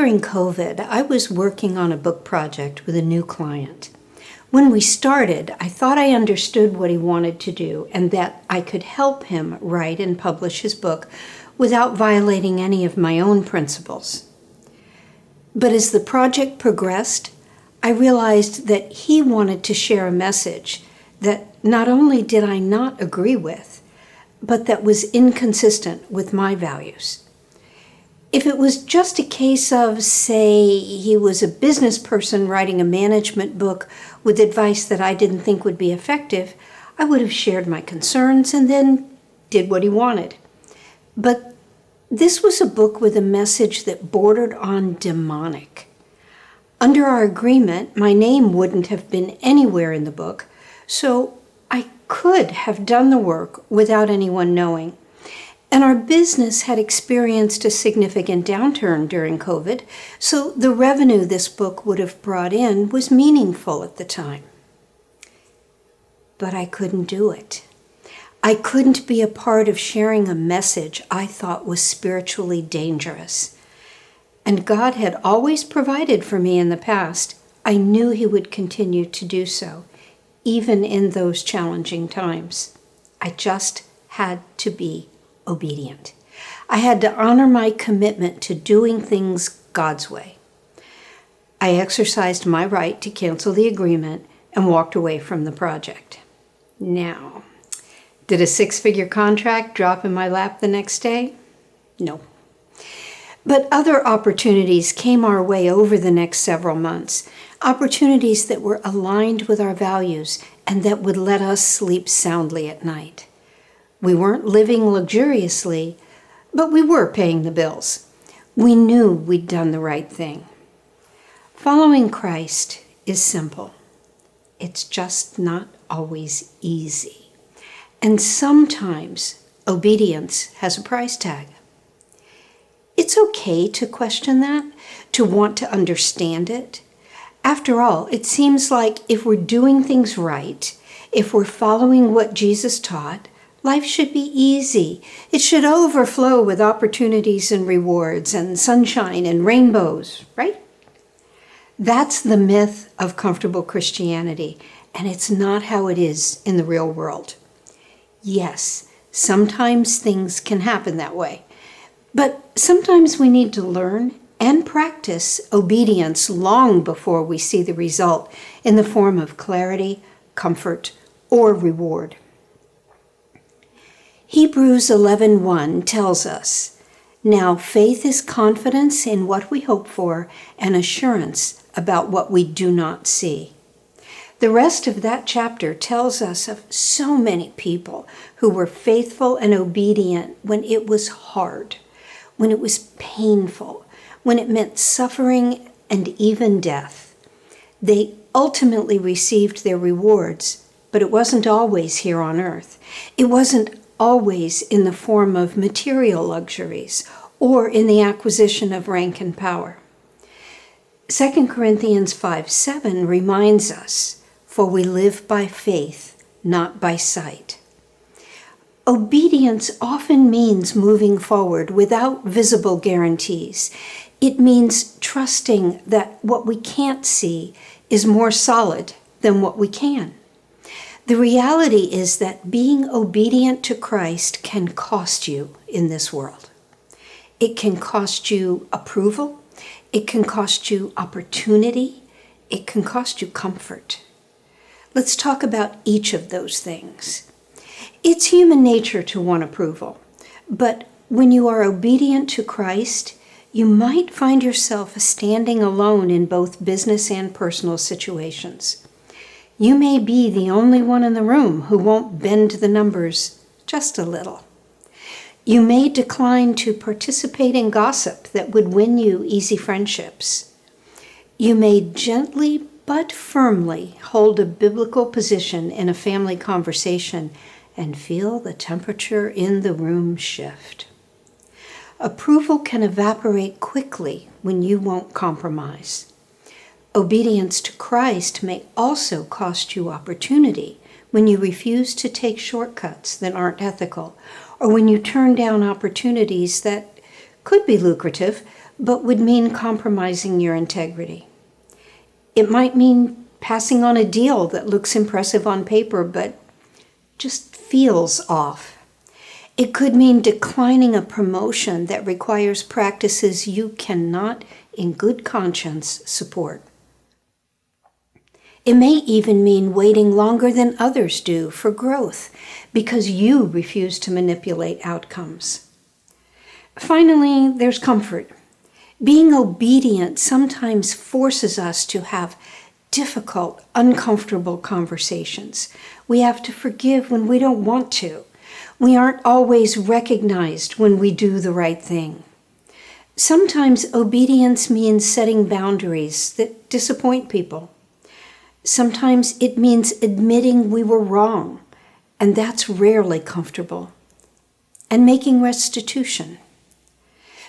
during COVID, I was working on a book project with a new client. When we started, I thought I understood what he wanted to do and that I could help him write and publish his book without violating any of my own principles. But as the project progressed, I realized that he wanted to share a message that not only did I not agree with, but that was inconsistent with my values. If it was just a case of, say, he was a business person writing a management book with advice that I didn't think would be effective, I would have shared my concerns and then did what he wanted. But this was a book with a message that bordered on demonic. Under our agreement, my name wouldn't have been anywhere in the book, so I could have done the work without anyone knowing. And our business had experienced a significant downturn during COVID, so the revenue this book would have brought in was meaningful at the time. But I couldn't do it. I couldn't be a part of sharing a message I thought was spiritually dangerous. And God had always provided for me in the past. I knew He would continue to do so, even in those challenging times. I just had to be obedient. I had to honor my commitment to doing things God's way. I exercised my right to cancel the agreement and walked away from the project. Now, did a 6-figure contract drop in my lap the next day? No. But other opportunities came our way over the next several months, opportunities that were aligned with our values and that would let us sleep soundly at night. We weren't living luxuriously, but we were paying the bills. We knew we'd done the right thing. Following Christ is simple. It's just not always easy. And sometimes obedience has a price tag. It's okay to question that, to want to understand it. After all, it seems like if we're doing things right, if we're following what Jesus taught, life should be easy. It should overflow with opportunities and rewards and sunshine and rainbows, right? That's the myth of comfortable Christianity, and it's not how it is in the real world. Yes, sometimes things can happen that way, but sometimes we need to learn and practice obedience long before we see the result in the form of clarity, comfort, or reward. Hebrews 11:1 tells us, "Now faith is confidence in what we hope for and assurance about what we do not see." The rest of that chapter tells us of so many people who were faithful and obedient when it was hard, when it was painful, when it meant suffering and even death. They ultimately received their rewards, but it wasn't always here on earth. It wasn't always in the form of material luxuries or in the acquisition of rank and power. 2 Corinthians 5:7 reminds us, "For we live by faith, not by sight." Obedience often means moving forward without visible guarantees. It means trusting that what we can't see is more solid than what we can. The reality is that being obedient to Christ can cost you in this world. It can cost you approval. It can cost you opportunity. It can cost you comfort. Let's talk about each of those things. It's human nature to want approval, but when you are obedient to Christ, you might find yourself standing alone in both business and personal situations. You may be the only one in the room who won't bend the numbers just a little. You may decline to participate in gossip that would win you easy friendships. You may gently but firmly hold a biblical position in a family conversation and feel the temperature in the room shift. Approval can evaporate quickly when you won't compromise. Obedience to Christ may also cost you opportunity when you refuse to take shortcuts that aren't ethical, or when you turn down opportunities that could be lucrative, but would mean compromising your integrity. It might mean passing on a deal that looks impressive on paper, but just feels off. It could mean declining a promotion that requires practices you cannot, in good conscience, support. It may even mean waiting longer than others do for growth because you refuse to manipulate outcomes. Finally, there's comfort. Being obedient sometimes forces us to have difficult, uncomfortable conversations. We have to forgive when we don't want to. We aren't always recognized when we do the right thing. Sometimes obedience means setting boundaries that disappoint people. Sometimes it means admitting we were wrong, and that's rarely comfortable, and making restitution.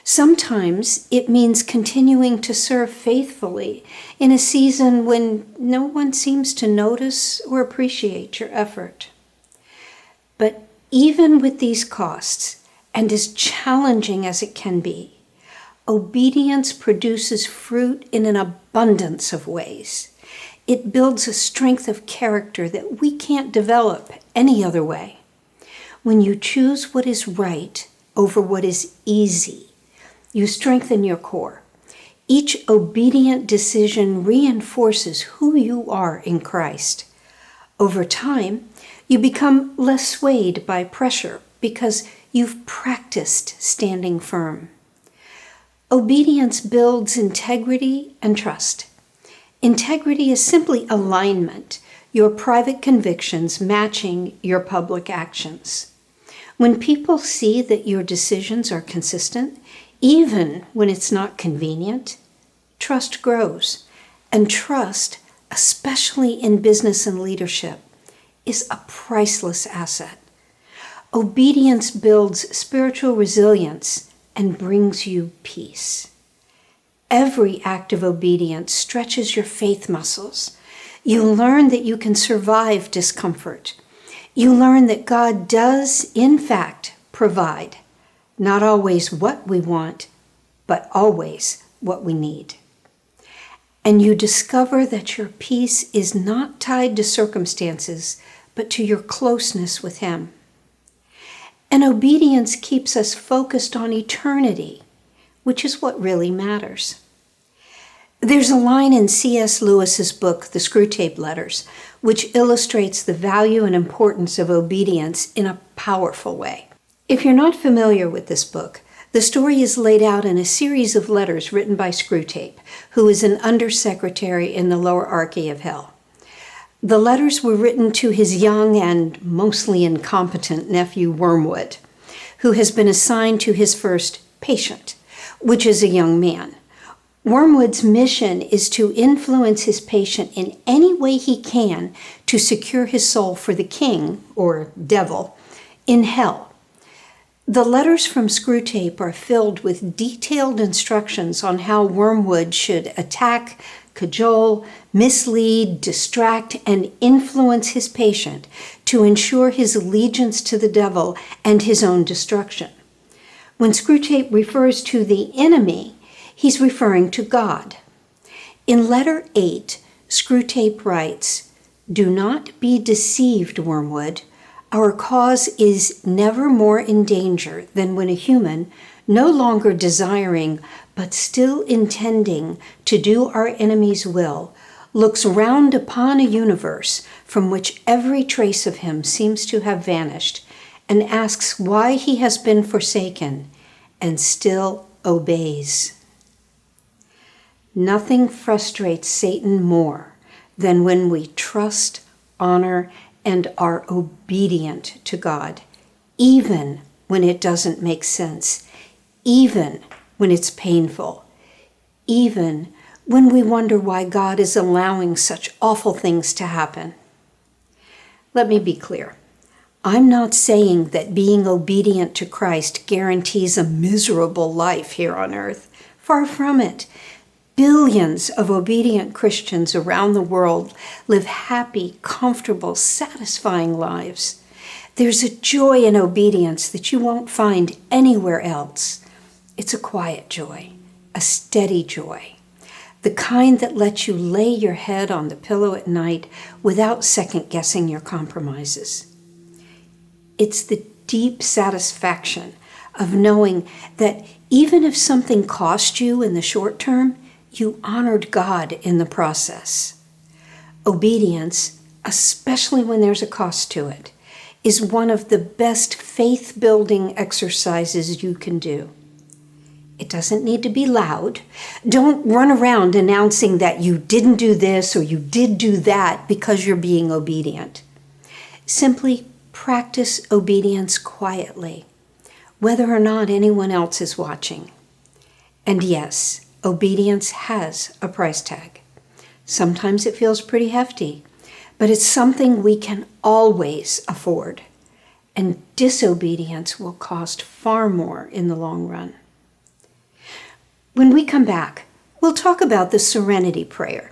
Sometimes it means continuing to serve faithfully in a season when no one seems to notice or appreciate your effort. But even with these costs, and as challenging as it can be, obedience produces fruit in an abundance of ways. It builds a strength of character that we can't develop any other way. When you choose what is right over what is easy, you strengthen your core. Each obedient decision reinforces who you are in Christ. Over time, you become less swayed by pressure because you've practiced standing firm. Obedience builds integrity and trust. Integrity is simply alignment, your private convictions matching your public actions. When people see that your decisions are consistent, even when it's not convenient, trust grows. And trust, especially in business and leadership, is a priceless asset. Obedience builds spiritual resilience and brings you peace. Every act of obedience stretches your faith muscles. You learn that you can survive discomfort. You learn that God does, in fact, provide, not always what we want, but always what we need. And you discover that your peace is not tied to circumstances, but to your closeness with Him. And obedience keeps us focused on eternity, which is what really matters. There's a line in C.S. Lewis's book, The Screwtape Letters, which illustrates the value and importance of obedience in a powerful way. If you're not familiar with this book, the story is laid out in a series of letters written by Screwtape, who is an undersecretary in the lower archy of hell. The letters were written to his young and mostly incompetent nephew Wormwood, who has been assigned to his first patient, which is a young man. Wormwood's mission is to influence his patient in any way he can to secure his soul for the king, or devil, in hell. The letters from Screwtape are filled with detailed instructions on how Wormwood should attack, cajole, mislead, distract, and influence his patient to ensure his allegiance to the devil and his own destruction. When Screwtape refers to the enemy, he's referring to God. In letter 8, Screwtape writes, "Do not be deceived, Wormwood. Our cause is never more in danger than when a human, no longer desiring, but still intending to do our enemy's will, looks round upon a universe from which every trace of him seems to have vanished, and asks why he has been forsaken, and still obeys." Nothing frustrates Satan more than when we trust, honor, and are obedient to God, even when it doesn't make sense, even when it's painful, even when we wonder why God is allowing such awful things to happen. Let me be clear. I'm not saying that being obedient to Christ guarantees a miserable life here on earth. Far from it. Billions of obedient Christians around the world live happy, comfortable, satisfying lives. There's a joy in obedience that you won't find anywhere else. It's a quiet joy, a steady joy, the kind that lets you lay your head on the pillow at night without second-guessing your compromises. It's the deep satisfaction of knowing that even if something cost you in the short term, you honored God in the process. Obedience, especially when there's a cost to it, is one of the best faith-building exercises you can do. It doesn't need to be loud. Don't run around announcing that you didn't do this or you did do that because you're being obedient. Simply practice obedience quietly, whether or not anyone else is watching. And yes, obedience has a price tag. Sometimes it feels pretty hefty, but it's something we can always afford. And disobedience will cost far more in the long run. When we come back, we'll talk about the Serenity Prayer.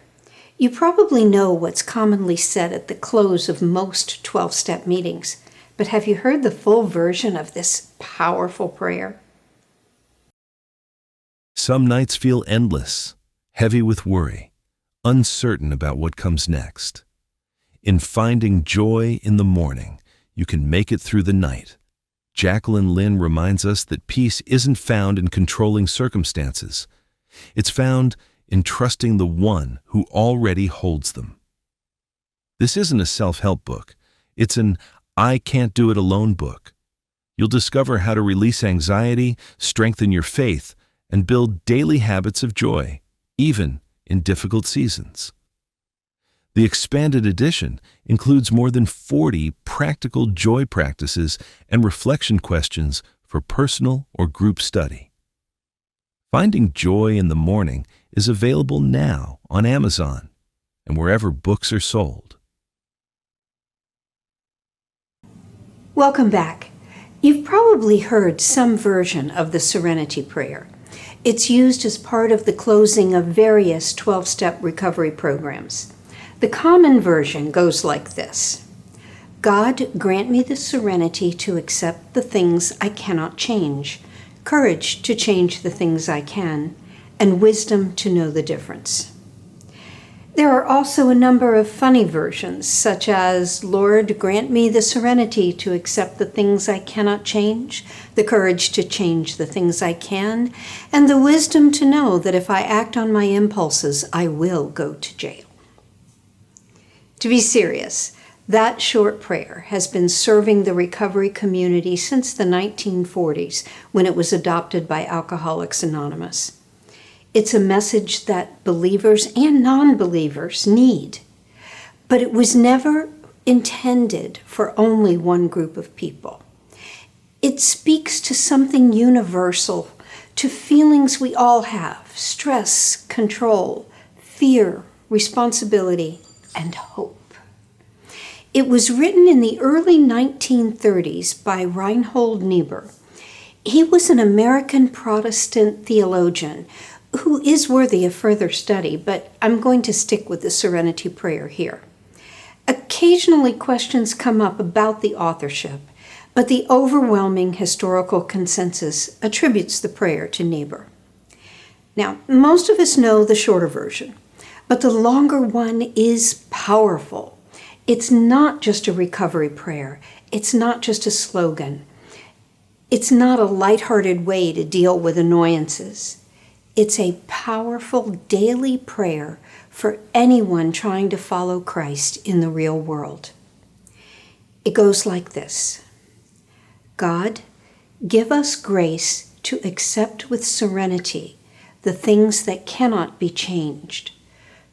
You probably know what's commonly said at the close of most 12-step meetings, but have you heard the full version of this powerful prayer? Some nights feel endless, heavy with worry, uncertain about what comes next. In finding joy in the morning, you can make it through the night. Jacqueline Lynn reminds us that peace isn't found in controlling circumstances. It's found in trusting the one who already holds them. This isn't a self-help book. It's an I can't do it alone book. You'll discover how to release anxiety, strengthen your faith, and build daily habits of joy, even in difficult seasons. The expanded edition includes more than 40 practical joy practices and reflection questions for personal or group study. Finding Joy in the Morning is available now on Amazon and wherever books are sold. Welcome back. You've probably heard some version of the Serenity Prayer. It's used as part of the closing of various 12-step recovery programs. The common version goes like this: God, grant me the serenity to accept the things I cannot change, courage to change the things I can, and wisdom to know the difference. There are also a number of funny versions, such as, Lord, grant me the serenity to accept the things I cannot change, the courage to change the things I can, and the wisdom to know that if I act on my impulses, I will go to jail. To be serious, that short prayer has been serving the recovery community since the 1940s, when it was adopted by Alcoholics Anonymous. It's a message that believers and non-believers need, but it was never intended for only one group of people. It speaks to something universal, to feelings we all have: stress, control, fear, responsibility, and hope. It was written in the early 1930s by 𝗵𝗵𝗶𝘀𝗵. He was an American Protestant theologian who is worthy of further study, but I'm going to stick with the Serenity Prayer here. Occasionally questions come up about the authorship, but the overwhelming historical consensus attributes the prayer to 𝗵𝗵𝗶𝘀𝗵. Now, most of us know the shorter version, but the longer one is powerful. It's not just a recovery prayer. It's not just a slogan. It's not a lighthearted way to deal with annoyances. It's a powerful daily prayer for anyone trying to follow Christ in the real world. It goes like this: God, give us grace to accept with serenity the things that cannot be changed,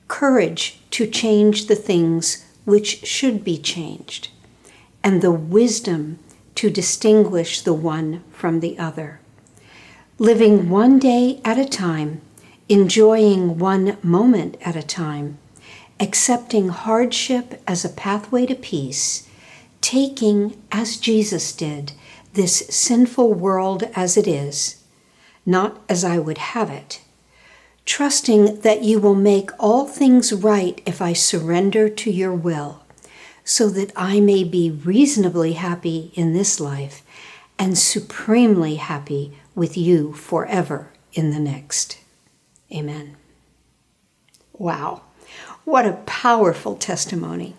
courage to change the things which should be changed, and the wisdom to distinguish the one from the other. Living one day at a time, enjoying one moment at a time, accepting hardship as a pathway to peace, taking, as Jesus did, this sinful world as it is, not as I would have it, trusting that you will make all things right if I surrender to your will, so that I may be reasonably happy in this life and supremely happy with you forever in the next. Amen. Wow, what a powerful testimony.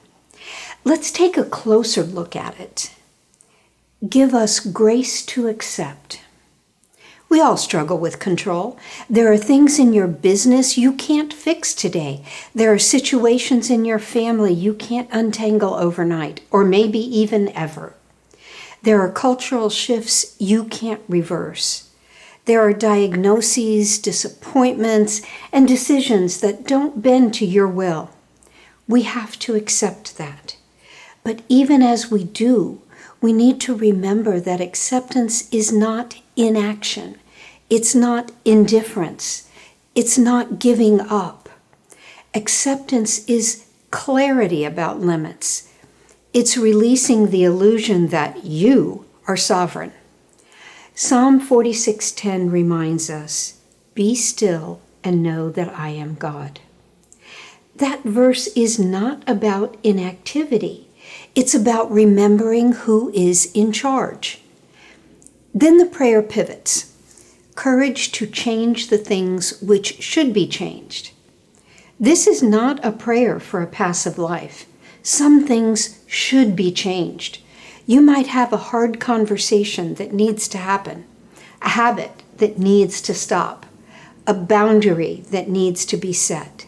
Let's take a closer look at it. Give us grace to accept. We all struggle with control. There are things in your business you can't fix today. There are situations in your family you can't untangle overnight, or maybe even ever. There are cultural shifts you can't reverse. There are diagnoses, disappointments, and decisions that don't bend to your will. We have to accept that. But even as we do, we need to remember that acceptance is not inaction. It's not indifference. It's not giving up. Acceptance is clarity about limits. It's releasing the illusion that you are sovereign. Psalm 46:10 reminds us, "Be still and know that I am God." That verse is not about inactivity. It's about remembering who is in charge. Then the prayer pivots. Courage to change the things which should be changed. This is not a prayer for a passive life. Some things should be changed. You might have a hard conversation that needs to happen, a habit that needs to stop, a boundary that needs to be set,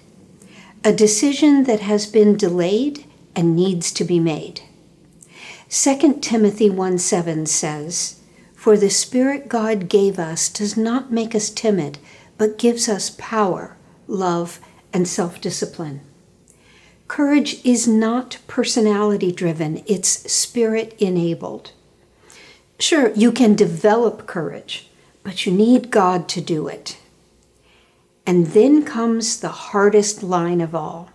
a decision that has been delayed and needs to be made. 2 Timothy 1:7 says, "For the Spirit God gave us does not make us timid, but gives us power, love, and self-discipline." Courage is not personality-driven, it's spirit-enabled. Sure, you can develop courage, but you need God to do it. And then comes the hardest line of all,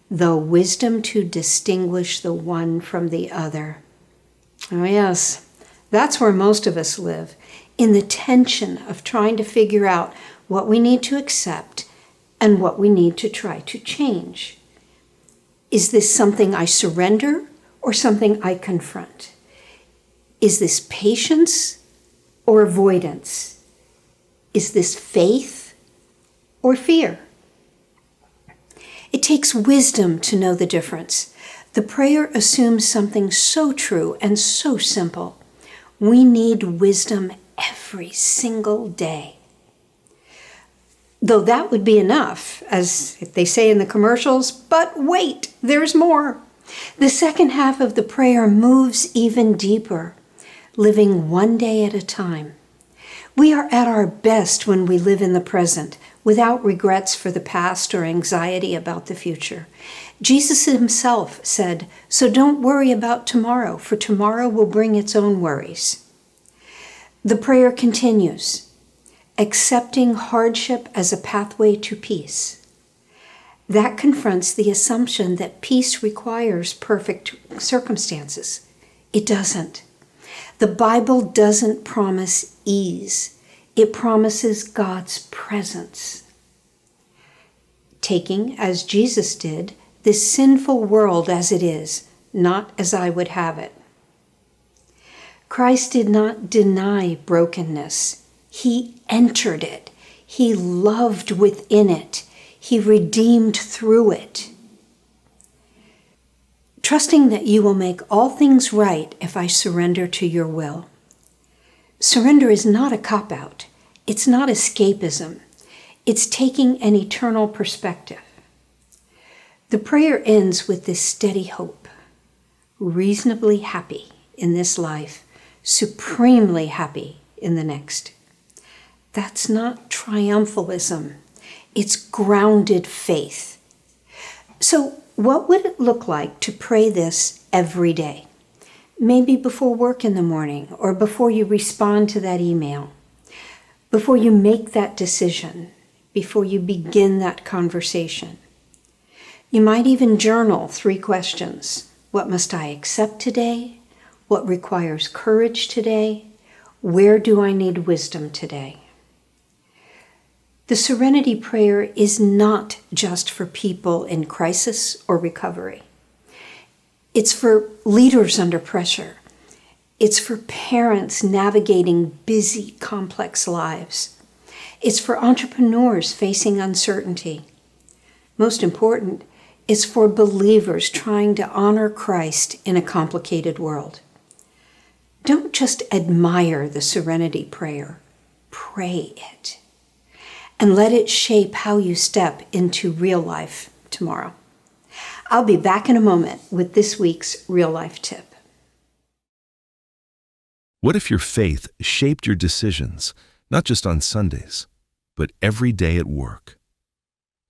the wisdom to distinguish the one from the other. Oh yes, that's where most of us live, in the tension of trying to figure out what we need to accept and what we need to try to change. Is this something I surrender or something I confront? Is this patience or avoidance? Is this faith or fear? It takes wisdom to know the difference. The prayer assumes something so true and so simple. We need wisdom every single day. Though that would be enough, as they say in the commercials, but wait, there's more. The second half of the prayer moves even deeper, living one day at a time. We are at our best when we live in the present, without regrets for the past or anxiety about the future. Jesus himself said, "So don't worry about tomorrow, for tomorrow will bring its own worries." The prayer continues, accepting hardship as a pathway to peace. That confronts the assumption that peace requires perfect circumstances. It doesn't. The Bible doesn't promise ease. It promises God's presence. Taking, as Jesus did, this sinful world as it is, not as I would have it. Christ did not deny brokenness. He entered it. He loved within it. He redeemed through it. Trusting that you will make all things right if I surrender to your will. Surrender is not a cop-out. It's not escapism. It's taking an eternal perspective. The prayer ends with this steady hope. Reasonably happy in this life, supremely happy in the next. That's not triumphalism. It's grounded faith. So what would it look like to pray this every day? Maybe before work in the morning, or before you respond to that email, before you make that decision, before you begin that conversation. You might even journal 3 questions. What must I accept today? What requires courage today? Where do I need wisdom today? The Serenity Prayer is not just for people in crisis or recovery. It's for leaders under pressure. It's for parents navigating busy, complex lives. It's for entrepreneurs facing uncertainty. Most important, it's for believers trying to honor Christ in a complicated world. Don't just admire the Serenity Prayer. Pray it. And let it shape how you step into real life tomorrow. I'll be back in a moment with this week's real life tip. What if your faith shaped your decisions, not just on Sundays, but every day at work?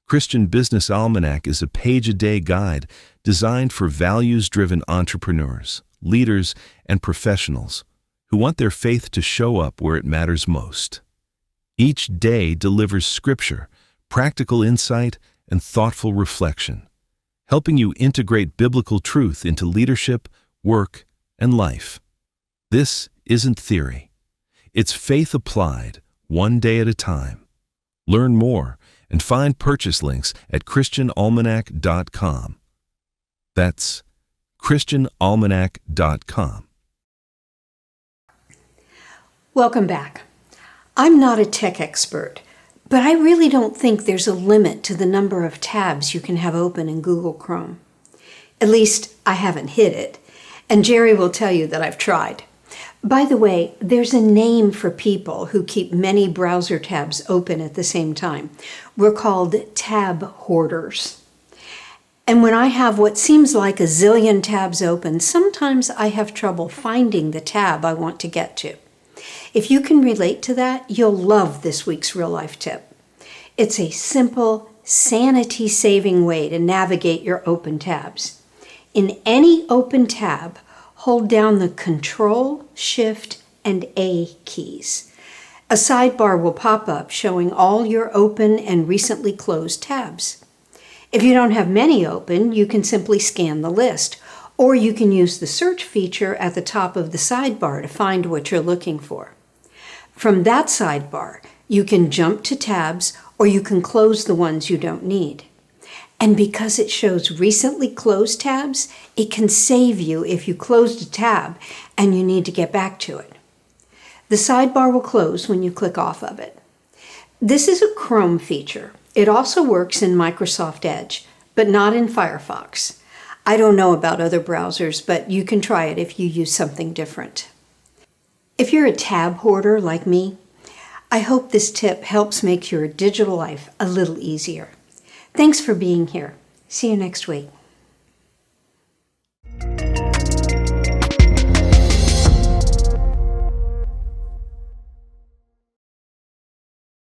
Christian Business Almanac is a page-a-day guide designed for values-driven entrepreneurs, leaders, and professionals who want their faith to show up where it matters most. Each day delivers scripture, practical insight, and thoughtful reflection, helping you integrate biblical truth into leadership, work, and life. This isn't theory. It's faith applied, one day at a time. Learn more and find purchase links at christianalmanac.com. That's christianalmanac.com. Welcome back. I'm not a tech expert, but I really don't think there's a limit to the number of tabs you can have open in Google Chrome. At least, I haven't hit it, and Jerry will tell you that I've tried. By the way, there's a name for people who keep many browser tabs open at the same time. We're called tab hoarders. And when I have what seems like a zillion tabs open, sometimes I have trouble finding the tab I want to get to. If you can relate to that, you'll love this week's real life tip. It's a simple, sanity-saving way to navigate your open tabs. In any open tab, hold down the Control, Shift, and A keys. A sidebar will pop up showing all your open and recently closed tabs. If you don't have many open, you can simply scan the list, or you can use the search feature at the top of the sidebar to find what you're looking for. From that sidebar, you can jump to tabs, or you can close the ones you don't need. And because it shows recently closed tabs, it can save you if you closed a tab and you need to get back to it. The sidebar will close when you click off of it. This is a Chrome feature. It also works in Microsoft Edge, but not in Firefox. I don't know about other browsers, but you can try it if you use something different. If you're a tab hoarder like me, I hope this tip helps make your digital life a little easier. Thanks for being here. See you next week.